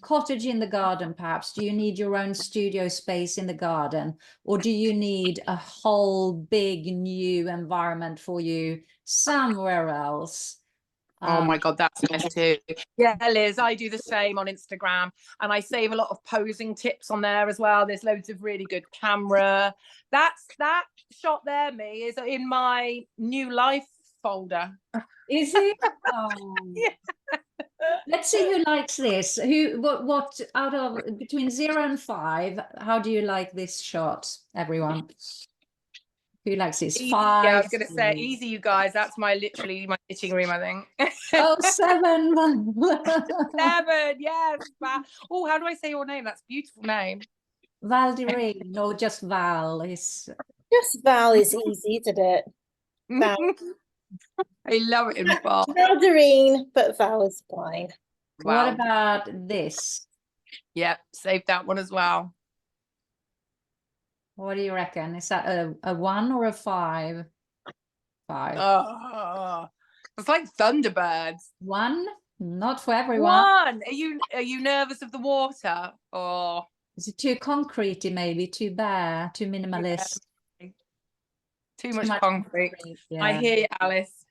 cottage in the garden, perhaps? Do you need your own studio space in the garden? Or do you need a whole big new environment for you somewhere else? Oh my God, that's nice too. Yeah, Liz, I do the same on Instagram and I save a lot of posing tips on there as well. There's loads of really good camera. That shot there, me, is in my new life folder. Is it? Oh. Yeah. Let's see who likes this. What out of between 0 and 5, how do you like this shot, everyone? Who likes this? Easy, 5. yeah, I was gonna say easy, you guys. That's literally my sitting room, I think. Oh, 7. 7, yes. Oh, how do I say your name? That's a beautiful name. Valdirene, or just Val is. Just Val is easy, isn't it? Val. I love it in Val. Valdirene, but Val is fine. What about this? Yep, save that one as well. What do you reckon? Is that a 1 or a 5? 5. Oh, it's like Thunderbirds. 1, not for everyone. 1. Are you nervous of the water, or is it too concretey, maybe too bare, too minimalist? Yeah. Too much concrete. Yeah. I hear you, Alice.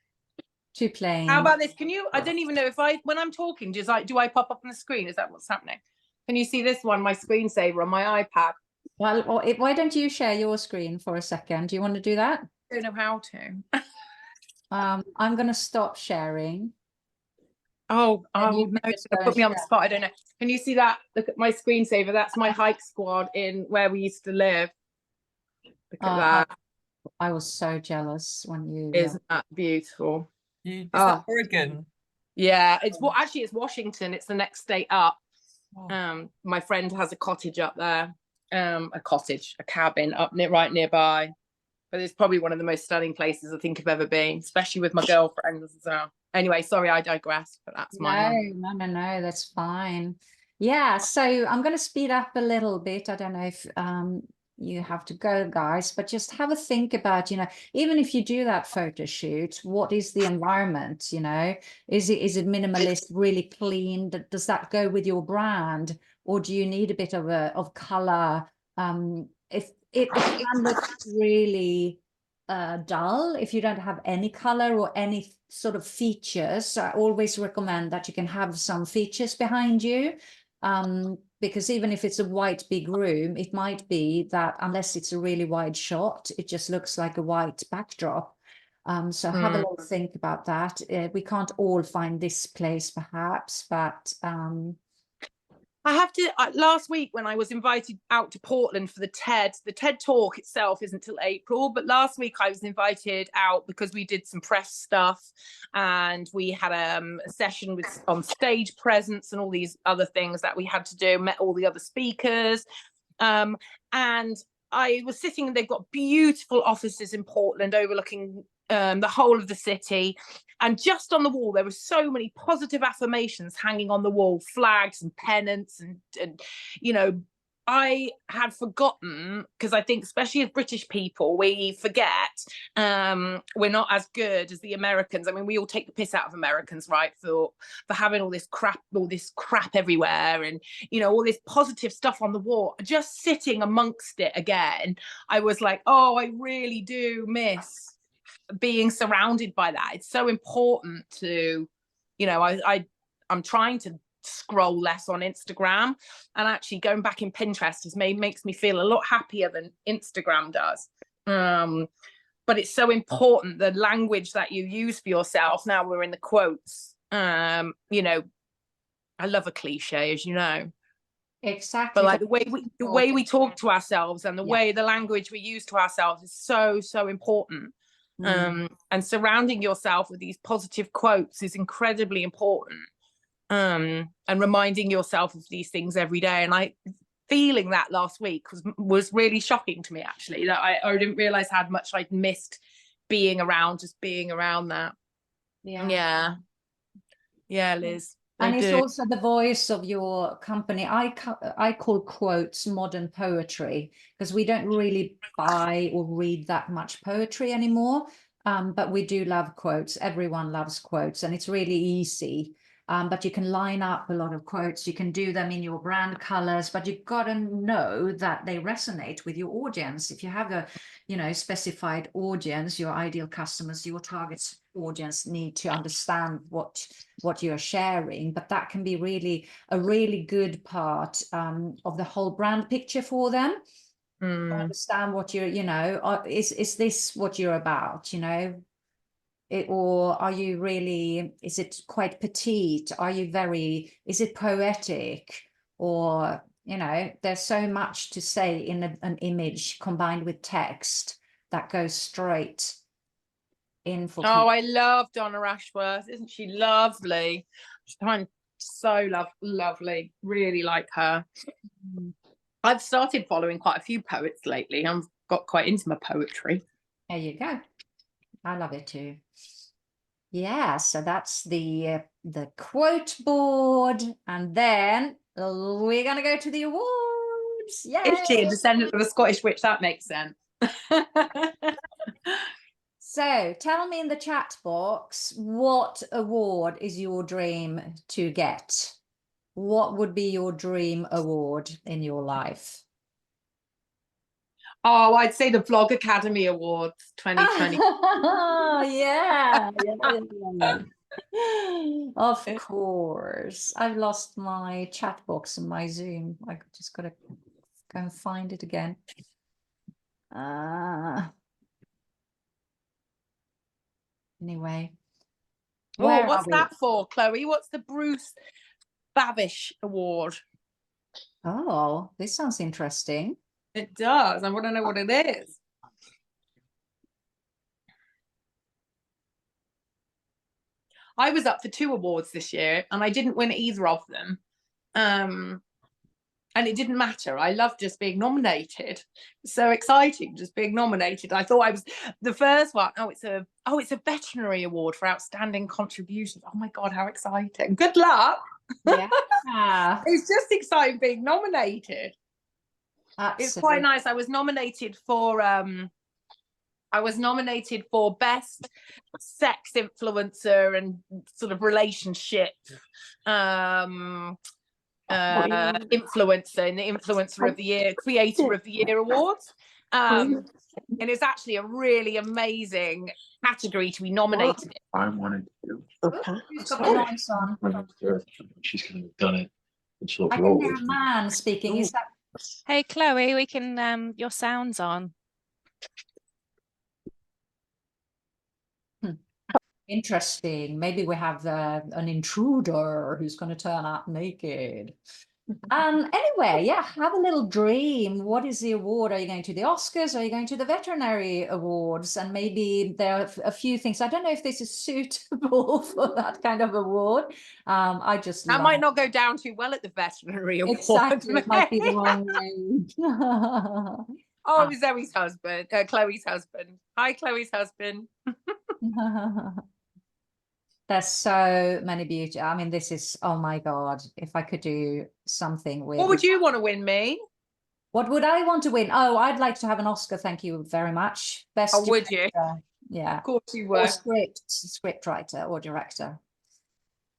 Too plain. How about this? Can you? I don't even know if when I'm talking, do I pop up on the screen? Is that what's happening? Can you see this one? My screensaver on my iPad. Well, why don't you share your screen for a second? Do you want to do that? I don't know how to. I'm going to stop sharing. Oh, Then oh you no, can just go put and me on the share. spot. I don't know. Can you see that? Look at my screensaver. That's my hike squad in where we used to live. Look at that. I was so jealous when you. Isn't that beautiful? Is Oh. that Oregon? Yeah, it's what actually it's Washington. It's the next state up. Oh. My friend has a cottage up there. A cabin up right nearby. But it's probably one of the most stunning places I think I've ever been, especially with my girlfriends as well. Anyway, sorry, I digress, but that's my No, that's fine. Yeah, so I'm going to speed up a little bit. I don't know if you have to go, guys, but just have a think about, even if you do that photo shoot, what is the environment, Is it minimalist, really clean? Does that go with your brand? Or do you need a bit of color? If it can look really dull if you don't have any color or any sort of features. I always recommend that you can have some features behind you, because even if it's a white big room, it might be that unless it's a really wide shot, it just looks like a white backdrop. So have a little think about that. We can't all find this place perhaps, but I have to, last week when I was invited out to Portland for the TED talk itself isn't till April, but last week I was invited out because we did some press stuff and we had a session on stage presence and all these other things that we had to do, met all the other speakers. And I was sitting, they've got beautiful offices in Portland overlooking the whole of the city, and just on the wall there were so many positive affirmations hanging on the wall, flags and pennants, and I had forgotten, because I think especially as British people we forget we're not as good as the Americans. I mean, we all take the piss out of Americans, right, for having all this crap everywhere, and all this positive stuff on the wall. Just sitting amongst it again, I was like, oh, I really do miss being surrounded by that. It's so important to, I'm trying to scroll less on Instagram, and actually going back in Pinterest makes me feel a lot happier than Instagram does. But it's so important, the language that you use for yourself. Now we're in the quotes. I love a cliche, as you know. Exactly. But like the way we talk to ourselves and the language we use to ourselves is so important. And surrounding yourself with these positive quotes is incredibly important. And reminding yourself of these things every day. And feeling that last week was really shocking to me, actually, that I didn't realize how much I'd missed being around that. Yeah, Liz. And it's also the voice of your company. I call quotes modern poetry, because we don't really buy or read that much poetry anymore. But we do love quotes. Everyone loves quotes, and it's really easy. But you can line up a lot of quotes. You can do them in your brand colors, but you've got to know that they resonate with your audience. If you have a, specified audience, your ideal customers, your target audience need to understand what you're sharing. But that can be a really good part of the whole brand picture for them. Understand what you're, is this what you're about, or are you really, is it quite petite? Is it poetic? Or, there's so much to say in an image combined with text that goes straight in for people. I love Donna Ashworth. Isn't she lovely? She's so lovely. Really like her. I've started following quite a few poets lately. I've got quite into my poetry. There you go. I love it too. Yeah, so that's the quote board, and then we're gonna go to the awards. Yeah. Is she a descendant of a Scottish witch? That makes sense. So tell me in the chat box, what award is your dream to get? What would be your dream award in your life? Oh, I'd say the Vlog Academy Awards 2020. Yeah. Of course. I've lost my chat box in my Zoom. I just gotta go and find it again. Anyway, Oh, Where are what's we? that for, Chloe? What's the Bruce Bavish Award? Oh, this sounds interesting. It does. I want to know what it is. I was up for 2 awards this year and I didn't win either of them. And it didn't matter. I loved just being nominated. So exciting, just being nominated. I thought I was the first one. It's a veterinary award for outstanding contributions. Oh my God, how exciting. Good luck. Yeah. It's just exciting being nominated. Absolutely. It's quite nice. I was nominated for best sex influencer and sort of relationship influencer in the influencer of the year, creator of the year awards. And it's actually a really amazing category to be nominated in. I wanted to. Who's got the noise on? She's gonna have done it. And she'll I roll can hear with a me. man speaking. Is that Hey, Chloe, we can, your sound's on. interesting? Maybe we have an intruder who's going to turn up naked. Anyway, yeah, have a little dream. What is the award? Are you going to the Oscars? Are you going to the veterinary awards? And maybe there are a few things. I don't know if this is suitable for that kind of award. I just That love might not go down too well at the veterinary award. exactly. It might be the wrong way. Oh, Zoe's husband, Chloe's husband. Hi, Chloe's husband. There's so many beauty. I mean, this is, oh my God, if I could do something with. What would you want to win me? What would I want to win? Oh, I'd like to have an Oscar. Thank you very much. Best. Oh, would you? director. Yeah. Of course you Or would. script writer or director.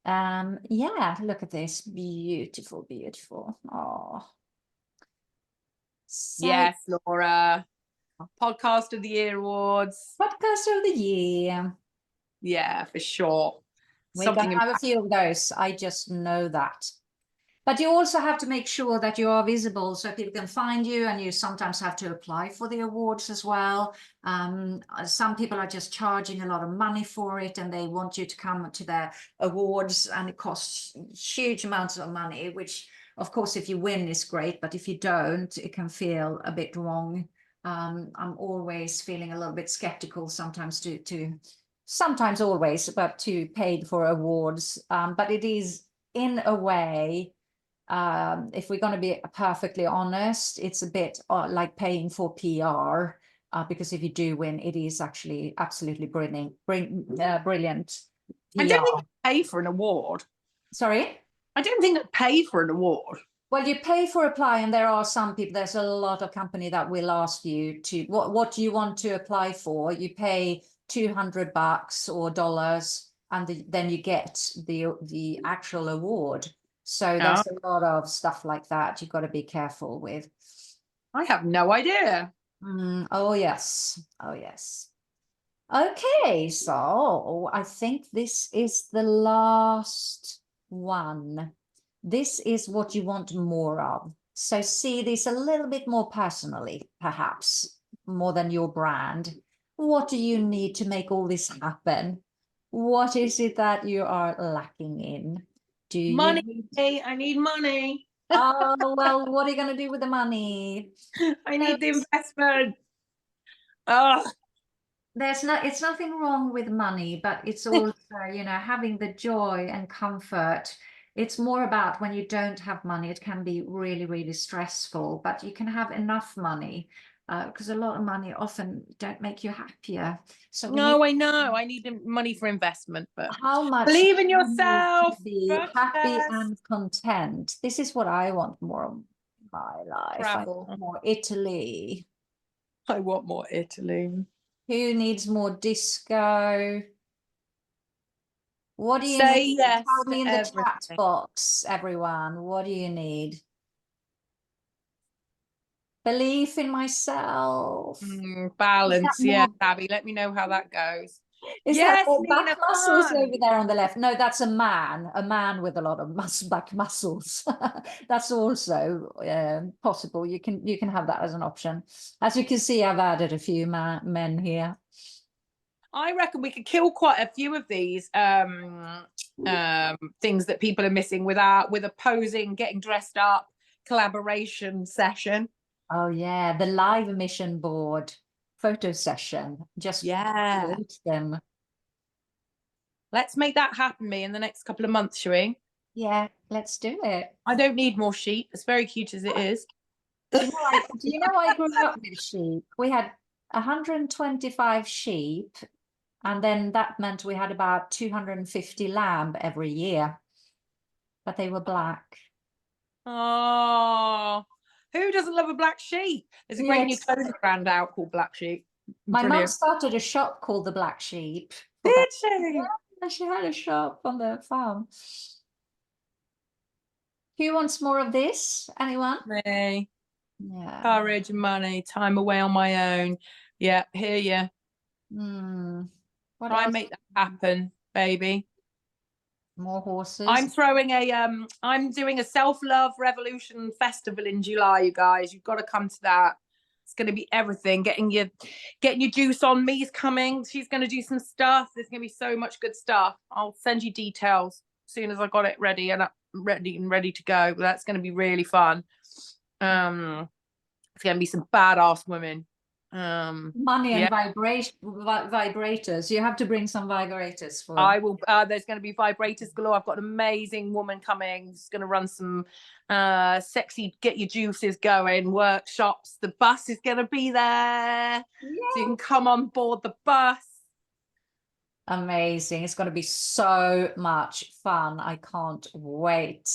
Yeah, look at this. Beautiful, beautiful. Oh. So, Yes, Laura. Podcast of the Year awards. podcast of the year. Yeah, for sure. We're Something going to have a few of those. I just know that. But you also have to make sure that you are visible so people can find you, and you sometimes have to apply for the awards as well. Some people are just charging a lot of money for it, and they want you to come to their awards, and it costs huge amounts of money, which of course, if you win is great, but if you don't, it can feel a bit wrong. I'm always feeling a little bit skeptical sometimes sometimes always, but to pay for awards. But it is in a way, if we're going to be perfectly honest, it's a bit like paying for PR, because if you do win, it is actually absolutely brilliant. Brilliant. PR. I don't think I pay for an award. Sorry? I don't think I pay for an award. Well, you pay for apply, and there are some people, there's a lot of company that will ask you to, what do you want to apply for? You pay $200 or dollars, and then you get the actual award. So there's a lot of stuff like that you've got to be careful with. I have no idea. Oh yes, oh yes. Okay, so I think this is the last one. This is what you want more of. So see this a little bit more personally, perhaps more than your brand. What do you need to make all this happen? What is it that you are lacking in? Do you Money. need... I need money. Oh, well, what are you going to do with the money? I need the investment. Oh. It's nothing wrong with money, but it's also, having the joy and comfort. It's more about when you don't have money, it can be really, really stressful, but you can have enough money, because a lot of money often don't make you happier. So no, I know. I need money for investment, but how much believe in do you need yourself. to be happy and content. This is what I want more of my life. Travel. I want more Italy. I want more Italy. Who needs more disco? What do you Say need? yes Tell me in the chat everything. box, everyone. What do you need? Belief in myself. Balance, more- yeah, Abby. Let me know how that goes. Is Yes, that more back Nina, muscles fun. over there on the left? No, that's a man with a lot of back muscles. That's also possible. You can have that as an option. As you can see, I've added a few men here. I reckon we could kill quite a few of these things that people are missing with a posing, getting dressed up, collaboration session. Oh yeah, the live emission board photo session. Just create them. Let's make that happen, me, in the next couple of months, shall we? Yeah, let's do it. I don't need more sheep, as very cute as it is. Do you know I grew up with sheep? We had 125 sheep, and then that meant we had about 250 lamb every year, but they were black. Oh, who doesn't love a black sheep? There's a great new clothing brand out called Black Sheep. My mum Brilliant. started a shop called the Black Sheep. Did she? Yeah, she had a shop on the farm. Who wants more of this? Anyone? Me. Yeah. Courage, money, time away on my own. Yeah, hear you. What Try and else? make that happen, baby. More horses. I'm throwing I'm doing a self-love revolution festival in July, you guys. You've got to come to that. It's going to be everything. Getting your juice on. Me's coming. She's going to do some stuff. There's going to be so much good stuff. I'll send you details as soon as I got it ready and ready to go. But that's going to be really fun. It's going to be some badass women. Money and vibrators. You have to bring some vibrators for. I will. There's going to be vibrators galore. I've got an amazing woman coming. She's going to run some sexy get your juices going workshops. The bus is going to be there, so you can come on board the bus. Amazing. It's going to be so much fun. I can't wait.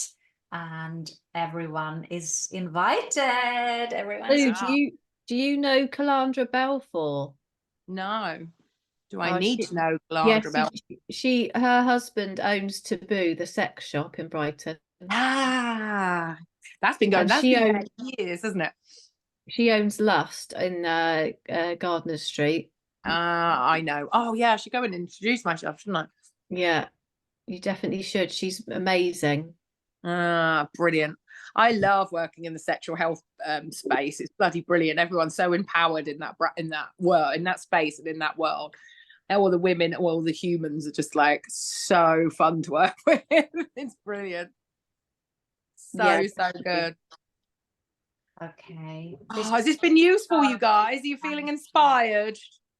And everyone is invited. Do you know Calandra Balfour? No. Do I Oh, need to know Yes, Calandra Balfour? her husband owns Taboo, the sex shop in Brighton. Ah, that's been going. And That's she been owns- there years, isn't it? She owns Lust in Gardner Street. I know. Oh yeah, I should go and introduce myself, shouldn't I? Yeah, you definitely should. She's amazing. Brilliant. I love working in the sexual health space. It's bloody brilliant. Everyone's so empowered in that world, in that space, and in that world. All the women, all the humans are just like so fun to work with. It's brilliant. So good. Okay. Has this been useful, you guys? Are you feeling inspired?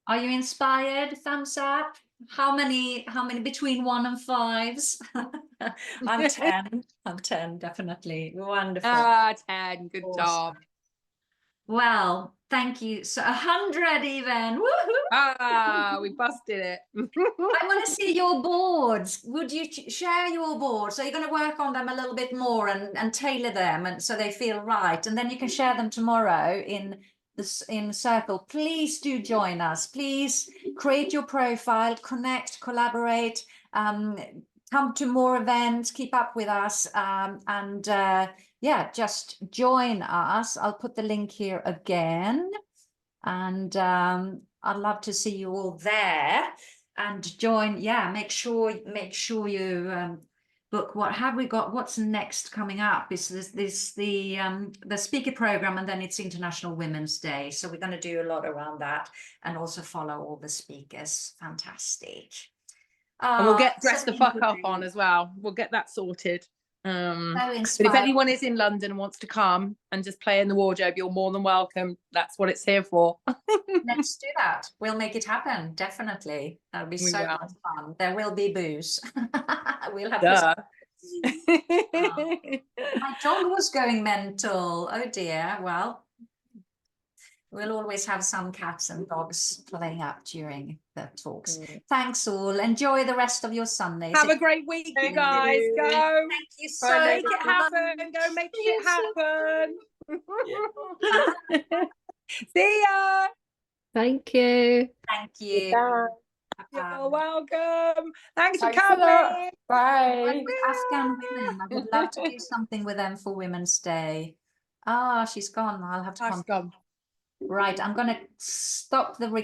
Are you inspired? Thumbs up. How many between 1 and 5s? I'm 10. I'm 10, definitely. Wonderful. 10. Good Awesome. job. Well, thank you. So 100 even. Woohoo! We busted it. I want to see your boards. Would you share your boards? So you're going to work on them a little bit more and tailor them, and so they feel right. And then you can share them tomorrow in Circle. Please do join us. Please create your profile, connect, collaborate, come to more events, keep up with us, and yeah, just join us. I'll put the link here again, and I'd love to see you all there and join. Yeah, make sure you book. What have we got? What's next coming up? Is the speaker program, and then it's International Women's Day. So we're going to do a lot around that, and also follow all the speakers. Fantastic. And we'll get Dress the Fuck Up on as well. We'll get that sorted. But if anyone is in London and wants to come and just play in the wardrobe, you're more than welcome. That's what it's here for. Let's do that. We'll make it happen. Definitely. That'll be so much fun. There will be booze. We'll have my dog was going mental. Oh dear. Well, we'll always have some cats and dogs playing up during the talks. Thanks all. Enjoy the rest of your Sundays. Have a great week, you guys. Go. Thank you so much. Make it happen. Go make it happen. See ya. Thank you. Thank you. You're welcome. Thanks for Thanks a coming. lot. Bye. Afghan women. I would love to do something with them for Women's Day. Ah, she's gone. I'll have to Gone. Right, I'm going to stop the